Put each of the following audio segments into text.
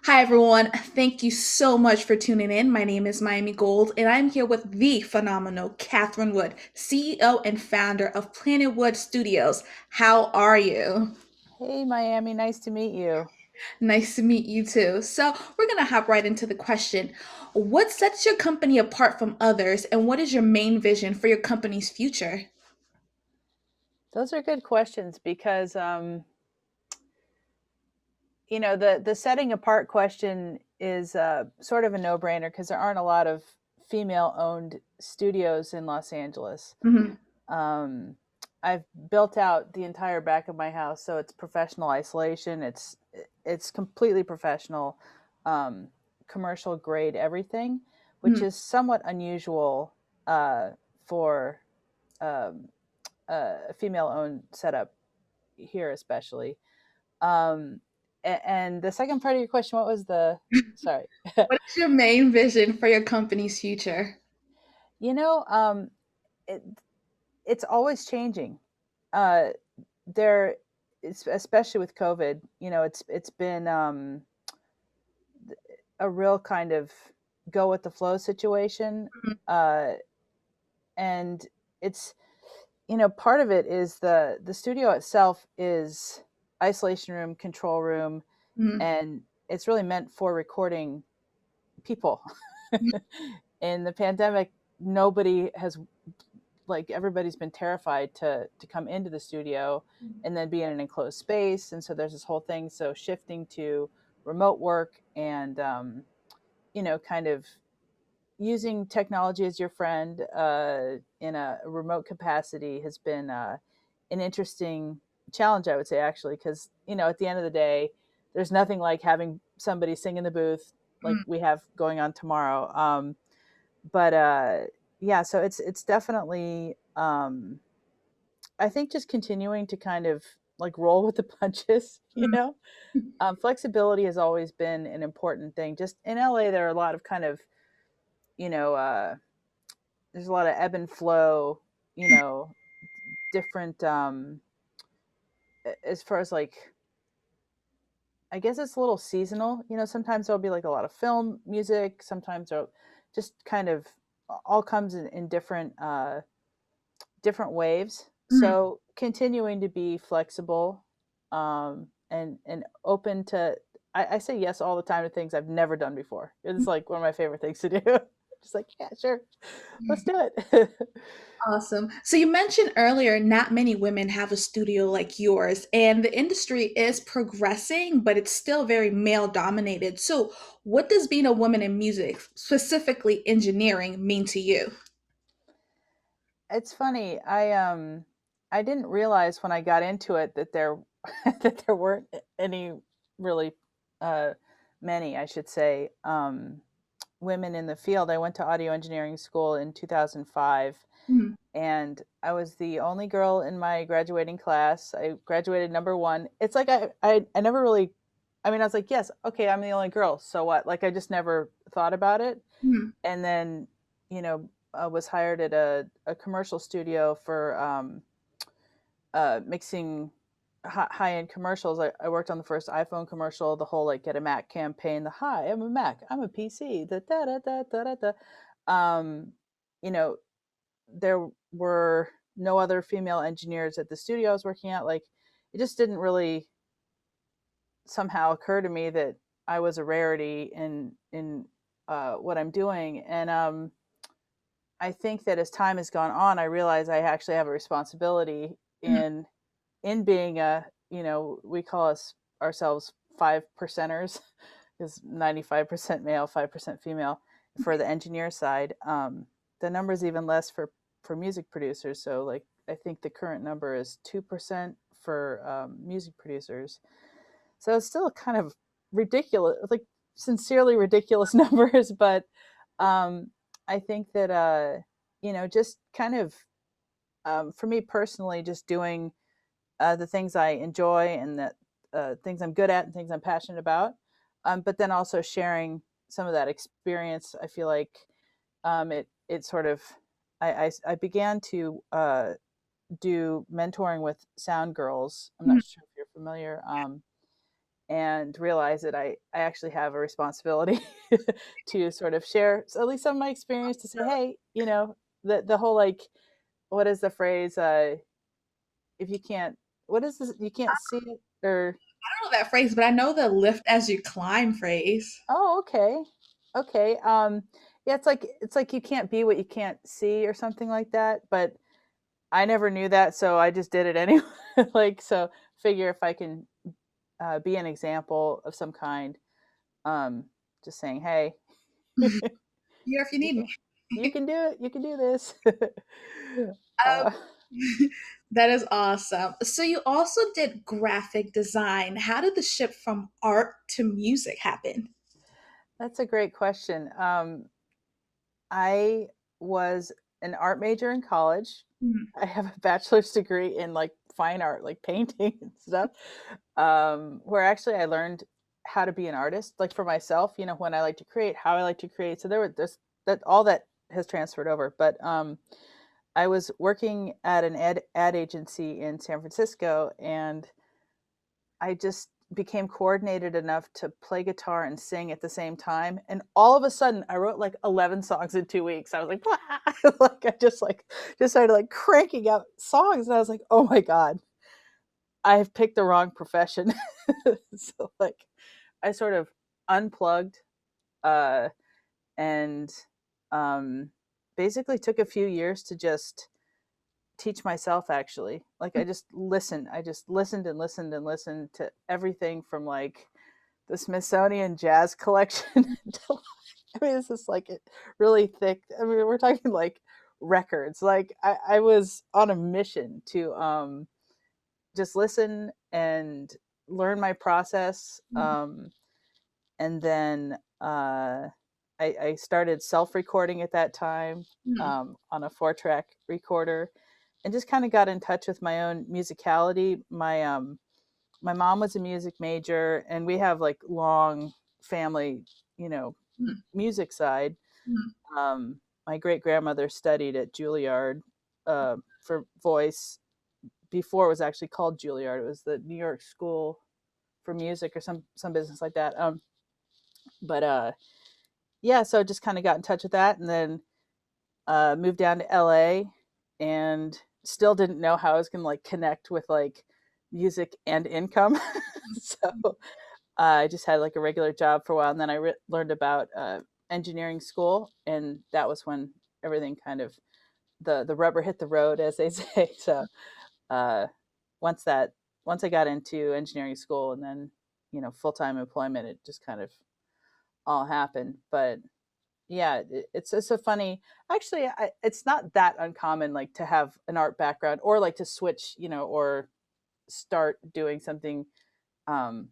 Hi, everyone. Thank you so much for tuning in. My name is Miami Gold, and I'm here with the phenomenal Catherine Wood, CEO and founder of PlanetWood Studios. How are you? Hey, Miami, nice to meet you. Nice to meet you too. So, we're going to hop right into the question. What sets your company apart from others, and what is your main vision for your company's future? Those are good questions because the setting apart question is sort of a no-brainer because there aren't a lot of female-owned studios in Los Angeles. Mhm. Um, I've built out the entire back of my house, so it's professional isolation. It's completely professional, um, commercial grade everything, which Mhm. is somewhat unusual uh, for um, a female owned setup here, especially. Um, and the second part of your question, what was the, sorry. What is your main vision for your company's future? you know, um, it, it's always changing. Uh, there, especially with COVID, it's been a real kind of go with the flow situation. Mhm. Uh, and it's, part of it is the studio itself is isolation room, control room, Mhm. and it's really meant for recording people. In the pandemic, nobody has, like, everybody's been terrified to come into the studio and then be in an enclosed space, and so there's this whole thing. So shifting to remote work and kind of using technology as your friend in a remote capacity has been an interesting challenge, I would say, actually, because at the end of the day, there's nothing like having somebody sing in the booth like Mhm. we have going on tomorrow. But yeah, so it's definitely I think just continuing to kind of like roll with the punches. Flexibility has always been an important thing. Just in LA, there are a lot of kind of you know there's a lot of ebb and flow, you know, different as far as like, I guess it's a little seasonal. Sometimes there'll be like a lot of film music, sometimes there'll just kind of all comes in different waves. Mhm. So continuing to be flexible and open to, I say yes all the time to things I've never done before. It's like one of my favorite things to do. Just like, yeah, sure, let's do it. Awesome. So you mentioned earlier not many women have a studio like yours, and the industry is progressing, but it's still very male dominated. So, what does being a woman in music, specifically engineering, mean to you? It's funny. I didn't realize when I got into it that there that there weren't any really uh many, I should say, women in the field. I went to audio engineering school in 2005, Mhm. and I was the only girl in my graduating class. I graduated number one. It's like I never really, I mean, I was like, yes, okay, I'm the only girl, so what? Like, I just never thought about it. Mhm. And then, I was hired at a commercial studio for mixing high end commercials. I worked on the first iPhone commercial, the whole like get a Mac campaign, the hi, I'm a Mac, I'm a PC, the da da da da da da. Um, you know, there were no other female engineers at the studio I was working at. Like, it just didn't really somehow occur to me that I was a rarity in what I'm doing. And I think that as time has gone on, I realize I actually have a responsibility Mhm. in being a, we call us ourselves 5%ers, is 95% male, 5% female for the engineer side. The number is even less for music producers. So like, I think the current number is 2% for music producers. So it's still kind of ridiculous, like sincerely ridiculous numbers. But um, I think that just kind of for me personally, just doing the things I enjoy and the things I'm good at and things I'm passionate about. But then also sharing some of that experience. I feel like it sort of, I began to do mentoring with Sound Girls. I'm not Mhm. sure if you're familiar. and realize that I actually have a responsibility to sort of share at least some of my experience to say, hey, the whole like, what is the phrase? If you can't, what is this? You can't see it or, I don't know that phrase, but I know the lift as you climb phrase. oh, okay. Okay. Yeah, it's like you can't be what you can't see or something like that. But I never knew that, so I just did it anyway. Like, so figure if I can be an example of some kind, um, just saying, hey, Here if you you need can, you me. can do it. You can do this. Um, uh, that is awesome. So you also did graphic design. How did the shift from art to music happen? that's a great question. I was an art major in college. Mhm, I have a bachelor's degree in like fine art, like painting and stuff. Where actually I learned how to be an artist, like for myself. When I like to create, how I like to create. So there were this that all that has transferred over. But I was working at an ad agency in San Francisco, and I just became coordinated enough to play guitar and sing at the same time. And all of a sudden, I wrote like 11 songs in 2 weeks. I was like, like I just started like cranking out songs, and I was like, oh my god, I've picked the wrong profession. So like, I sort of unplugged, uh, and um, basically took a few years to just teach myself, actually. Like, I just listened and listened and listened to everything from like the Smithsonian Jazz Collection to, I mean, it's just like it really thick. I mean, we're talking like records. Like, I was on a mission to just listen and learn my process. mhm, And then I started self recording at that time, mhm, on a 4-track recorder, and just kind of got in touch with my own musicality. My mom was a music major, and we have like long family, you know, mhm, music side. mhm, My great grandmother studied at Juilliard for voice before it was actually called Juilliard. It was the New York School for Music or some business like that. But yeah, so I just kind of got in touch with that, and then moved down to LA, and still didn't know how I was gonna like connect with like music and income. So I just had like a regular job for a while, and then I learned about engineering school, and that was when everything kind of the rubber hit the road, as they say. So uh, once that once I got into engineering school, and then full time employment, it just kind of all happened. But yeah, it's a funny. Actually, it's not that uncommon, like to have an art background or like to switch, or start doing something um,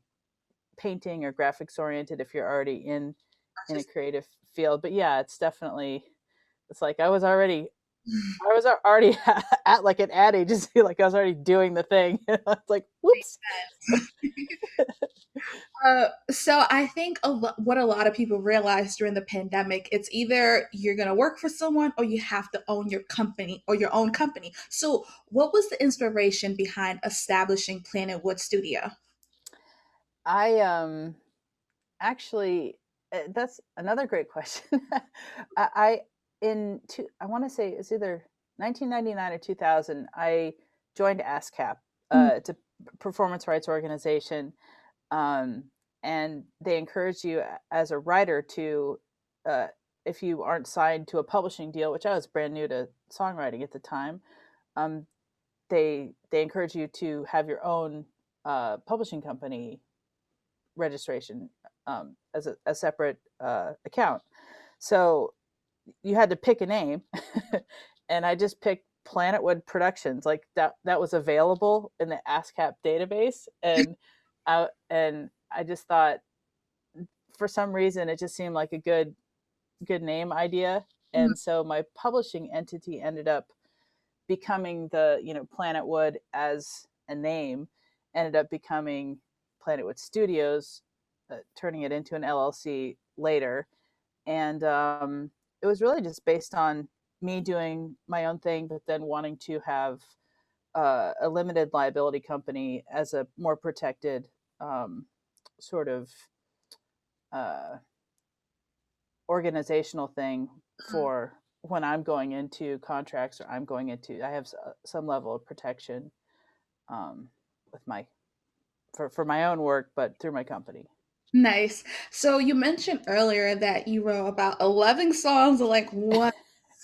painting or graphics oriented if you're already in a creative field. But yeah, it's like I was already at like an ad agency, like I was already doing the thing. It's like, whoops. So I think what a lot of people realize during the pandemic, it's either you're going to work for someone or you have to own your company or your own company. So what was the inspiration behind establishing Planet Wood Studio? I actually, that's another great question. I I want to say it's either 1999 or 2000. I joined ASCAP. Mm, It's a performance rights organization, um, and they encourage you as a writer to, uh, if you aren't signed to a publishing deal, which I was brand new to songwriting at the time, um, they encourage you to have your own publishing company registration, as a separate account. So you had to pick a name, and I just picked PlanetWood Productions. Like that was available in the ASCAP database, and I just thought, for some reason, it just seemed like a good name idea, mm, and so my publishing entity ended up becoming the PlanetWood as a name, ended up becoming PlanetWood Studios, turning it into an LLC later. And it was really just based on me doing my own thing, but then wanting to have a limited liability company as a more protected, um, sort of uh, organizational thing for when I'm going into contracts or I'm going into, I have some level of protection um, with my for my own work, but through my company. Nice. So you mentioned earlier that you wrote about 11 songs in like one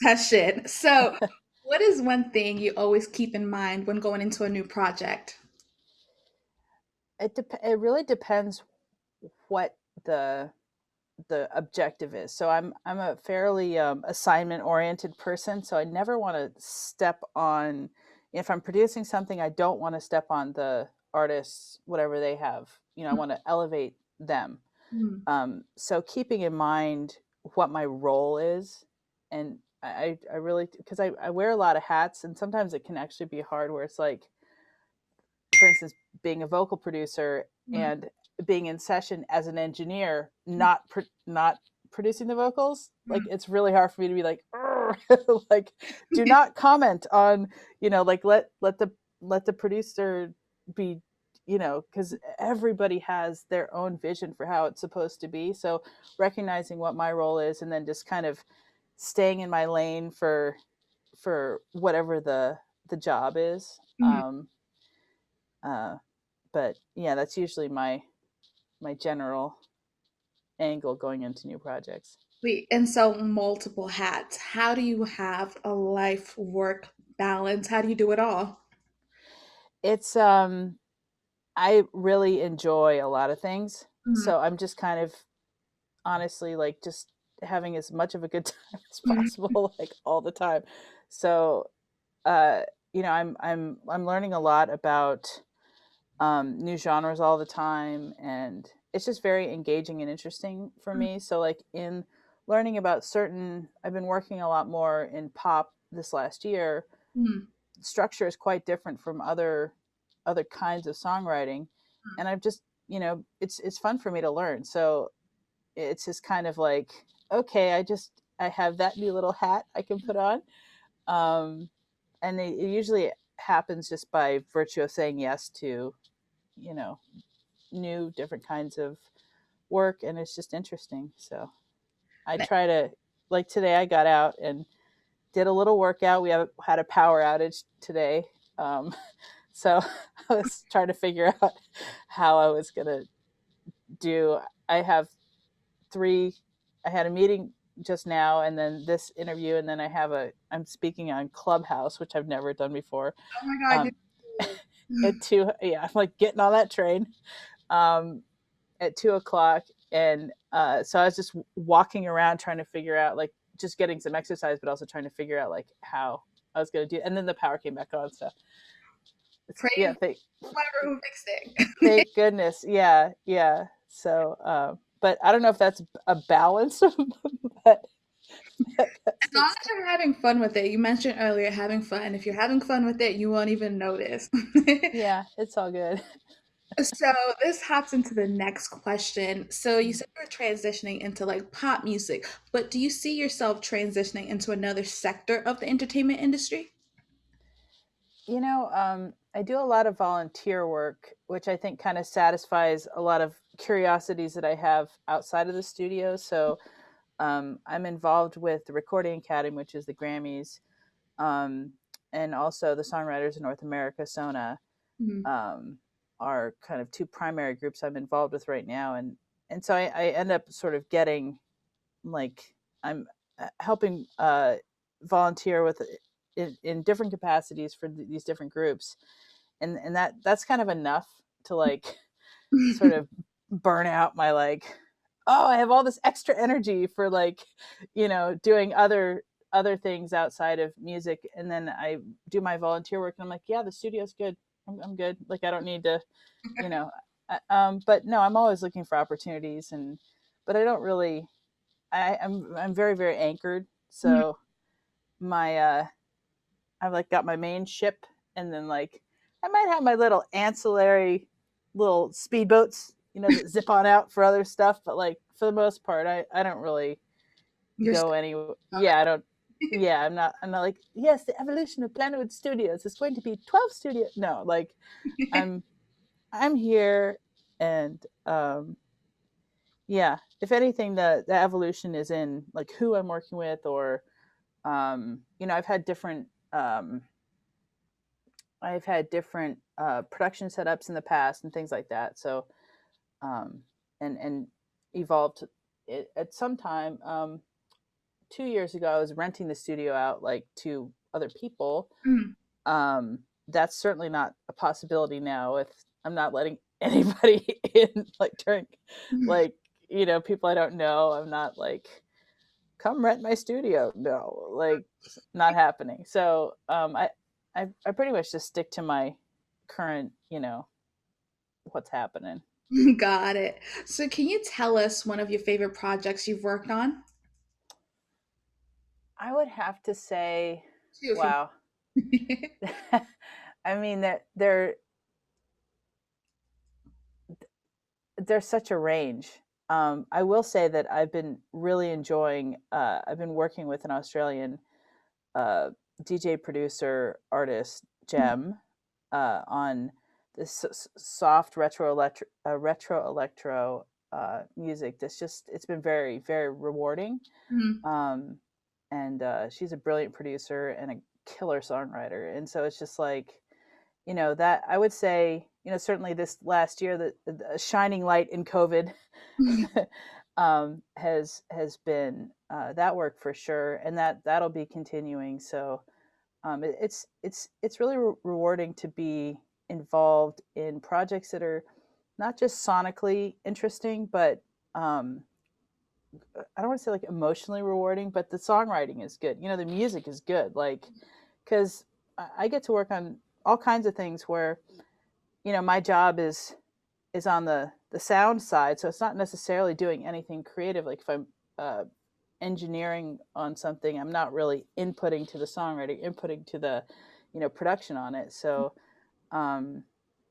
session. So what is one thing you always keep in mind when going into a new project? It really depends what the the objective is. So I'm a fairly assignment oriented person. So I never want to step on. If I'm producing something, I don't want to step on the artists, whatever they have. I want to elevate them. Mm, So keeping in mind what my role is, and I really, because I wear a lot of hats, and sometimes it can actually be hard where it's like, for instance, being a vocal producer mm, and being in session as an engineer, mm, not producing the vocals. Like mm, it's really hard for me to be like, like, do not comment on, like let the producer be, because everybody has their own vision for how it's supposed to be. So recognizing what my role is, and then just kind of staying in my lane for whatever the job is. mm. Uh, but yeah, that's usually my general angle going into new projects. Wait, and so multiple hats. How do you have a life work balance? How do you do it all? It's I really enjoy a lot of things, Mm, so I'm just kind of honestly like just having as much of a good time as mm, possible, like all the time. So uh I'm learning a lot about new genres all the time, and it's just very engaging and interesting for mm, me. So like in learning about I've been working a lot more in pop this last year. mm, Structure is quite different from other kinds of songwriting, mm. and I've just, it's fun for me to learn. So it's just kind of like, okay, I have that new little hat I can put on. um and it usually happens just by virtue of saying yes to, you know new different kinds of work, and it's just interesting. So I try to, like today I got out and did a little workout. Had a power outage today. So I was trying to figure out how I was gonna do. I have three. I had a meeting just now, and then this interview, and then I'm speaking on Clubhouse, which I've never done before. Oh my God, um at two, yeah, I'm like getting on that train um at 2 o'clock. And so I was just walking around trying to figure out, like, just getting some exercise, but also trying to figure out like how I was going to do. And then the power came back on. So yeah, praise whoever who fixed it. thank goodness. Yeah, yeah. So, but I don't know if that's a balance, but that's As long just, as you're having fun with it, you mentioned earlier having fun. If you're having fun with it, you won't even notice. yeah, it's all good. So this hops into the next question. So you said you're transitioning into like pop music, but do you see yourself transitioning into another sector of the entertainment industry? I do a lot of volunteer work, which I think kind of satisfies a lot of curiosities that I have outside of the studio. So I'm involved with the Recording Academy, which is the Grammys, um, and also the Songwriters of North America, SONA, Mhm, um, are kind of two primary groups I'm involved with right now. And so I end up sort of getting, like, I'm helping volunteer with in different capacities for these different groups, and that's kind of enough to, like, sort of burn out my, like, oh, I have all this extra energy for, like, doing other things outside of music. And then I do my volunteer work, and I'm like, yeah, the studio's good. I'm good. Like, I don't need to, you know but no, I'm always looking for opportunities. And but I don't really, I'm very, very anchored. mhm. So my I've, like, got my main ship, and then, like, I might have my little ancillary little speedboats, that zip on out for other stuff. But, like, for the most part, I don't really You're go still any. on Yeah, I don't. Yeah, I'm not like, yes, the evolution of PlanetWood Studios is going to be 12 studios. No, like, it. I'm I'm here. And yeah, if anything, the evolution is in like who I'm working with, or I've had different production setups in the past and things like that. So um, and evolved it, at some time. 2 years ago, I was renting the studio out like to other people. Mm. That's certainly not a possibility now. With I'm not letting anybody in like during like people I don't know. I'm not like come rent my studio. No, like not happening. So I pretty much just stick to my current what's happening. Got it. So, can you tell us one of your favorite projects you've worked on? I would have to say, Two if you wow. want. I mean that there's such a range. I will say that I've been really enjoying. I've been working with an Australian uh, DJ producer artist Gem on this soft retro electro music. It's been very very rewarding. Mhm. Um, and she's a brilliant producer and a killer songwriter. And so it's just like that I would say certainly this last year that the shining light in COVID has been that work for sure, and that'll be continuing. So it's really rewarding to be involved in projects that are not just sonically interesting, but um, I don't want to say like emotionally rewarding, but the songwriting is good. The music is good, like because I get to work on all kinds of things where my job is on the sound side, so it's not necessarily doing anything creative. Like if I'm uh, engineering on something, I'm not really inputting to the songwriting, inputting to the production on it. So um,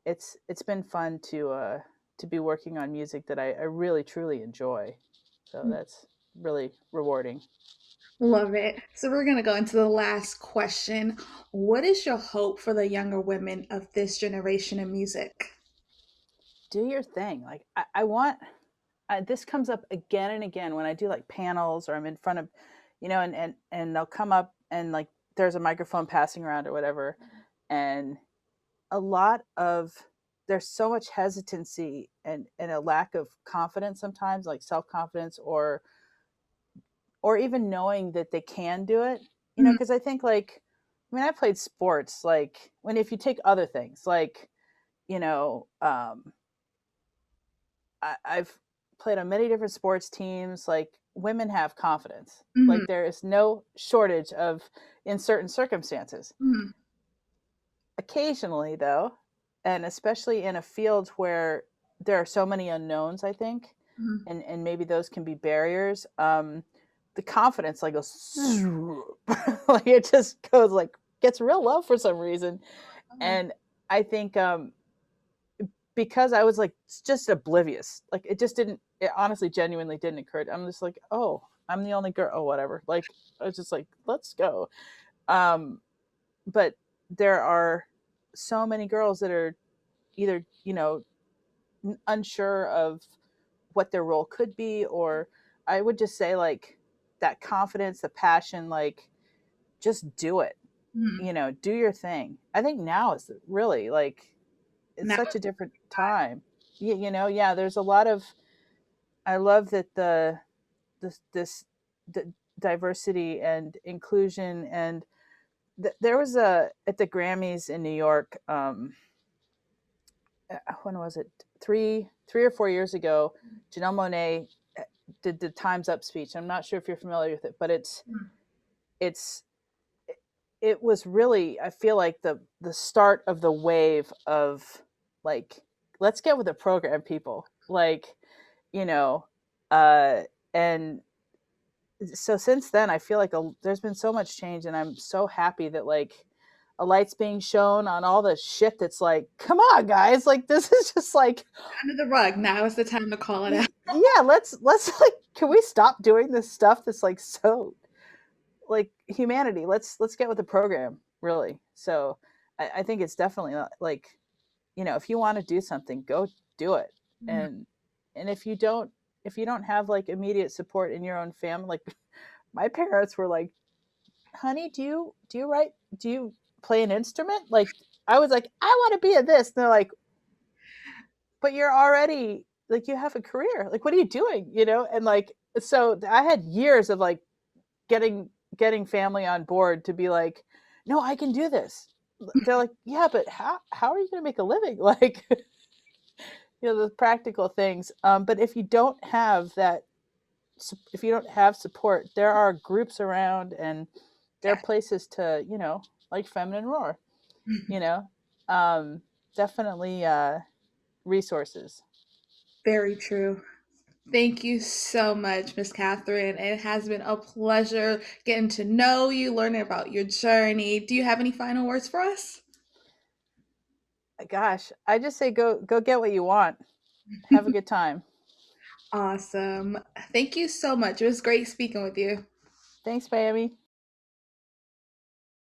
it's been fun to be working on music that I really truly enjoy. So that's really rewarding. Love it. So, we're going to go into the last question. What is your hope for the younger women of this generation in music? Do your thing. Like I want this comes up again and again when I do like panels or I'm in front of, and they'll come up and like there's a microphone passing around or whatever, and a lot of there's so much hesitancy and a lack of confidence sometimes, like self confidence or even knowing that they can do it. Mhm. Because I think like I played sports like when if you take other things like you know I've played on many different sports teams. Like women have confidence. Mhm. Like there is no shortage of in certain circumstances. Mhm. Occasionally, though, and especially in a field where there are so many unknowns, I think, Mhm. and maybe those can be barriers. The confidence like goes like it just goes like gets real low for some reason, and I think because I was like just oblivious. Like it honestly genuinely didn't occur. I'm just like, oh, I'm the only girl. Oh, whatever. Like I was just like, let's go. Um, but there are so many girls that are either, unsure of what their role could be, or I would just say like that confidence, the passion, like just do it, Mhm. do your thing. I think now is really like it's Now, such a different time. Yeah, there's a lot of I love that the diversity and inclusion and there was a at the Grammys in New York. When was it? Three or 4 years ago, Janelle Monae did the Times Up speech. I'm not sure if you're familiar with it, but it's it was really I feel like the start of the wave of like let's get with the program, people. Like you know, uh, and so since then I feel like there's been so much change, and I'm so happy that like a light's being shown on all the shit that's like, come on, guys, like this is just like, under the rug. Now is the time to call it out. yeah, let's like, can we stop doing this stuff that's like so like humanity? Let's get with the program, really. So I think it's definitely not, like if you want to do something, go do it. and if you don't have like immediate support in your own family, like my parents were like, honey, do you write, do you play an instrument? Like I was like, I want to be at this, and they're like, but you're already like, you have a career, like what are you doing, and like, so I had years of like getting family on board to be like, no, I can do this. They're like, yeah, but how are you going to make a living? Like, the practical things. But if you don't have support, there are groups around, and there are Yeah, places to, like Feminine Roar, you know, um, definitely resources. very true. Thank you so much, Miss Catherine. It has been a pleasure getting to know you, learning about your journey. Do you have any final words for us? Gosh, I just say go get what you want. Have a good time. Awesome. Thank you so much. It was great speaking with you. Thanks, Miami.